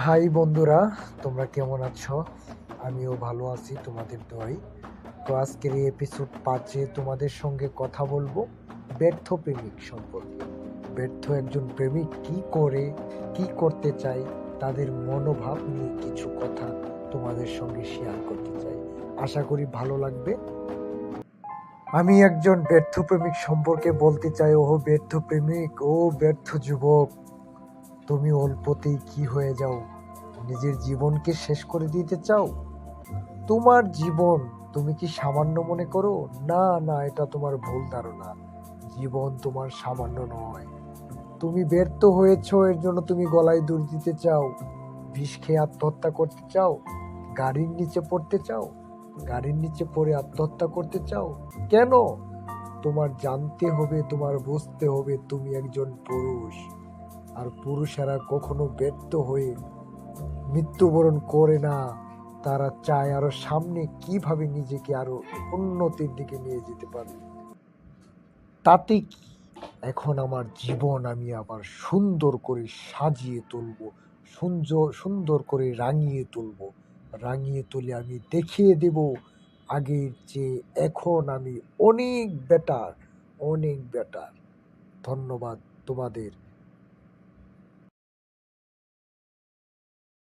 High বন্ধুরা, তোমরা কেমন আছো? আমিও ভালো আছি তোমাদের দোয়ায়। তো আজকের এই এপিসোড 5-এ তোমাদের সঙ্গে কথা বলবো ব্যর্থ প্রেমিক সম্পর্কে। ব্যর্থ একজন প্রেমিক কি করে, কি করতে চায়, তাদের মনোভাব নিয়ে কিছু কথা তোমাদের সঙ্গে শেয়ার করতে চাই। আশা করি ভালো লাগবে। আমি একজন ব্যর্থ প্রেমিক সম্পর্কে বলতে চাই। ও ব্যর্থ প্রেমিক, ও ব্যর্থ যুবক, তুমি অল্পতেই কি হয়ে যাও? নিজের জীবনকে শেষ করে দিতে চাও? তোমার জীবন তুমি কি সামান্য মনে করো? না না, এটা তোমার ভুল ধারণা। জীবন তোমার সামান্য নয়। তুমি ব্যর্থ হয়েছো, এর জন্য তুমি গলায় দড়ি দিতে চাও, বিষ খেয়ে আত্মহত্যা করতে চাও, গাড়ির নিচে পড়তে চাও, গাড়ির নিচে পড়ে আত্মহত্যা করতে চাও। কেন? তোমার জানতে হবে, তোমার বুঝতে হবে তুমি একজন পুরুষ। আর পুরুষেরা কখনো ব্যর্থ হয়ে মৃত্যুবরণ করে না। তারা চায় আরো সামনে কিভাবে নিজেকে আরো উন্নতির দিকে নিয়ে যেতে পারে। তাতে কি, এখন আমার জীবন আমি আবার সুন্দর করে সাজিয়ে তুলবো, সুন্দর সুন্দর করে রাঙিয়ে তুলবো। রাঙিয়ে তুলে আমি দেখিয়ে দেব আগের চেয়ে এখন আমি অনেক বেটার, অনেক বেটার। ধন্যবাদ তোমাদের।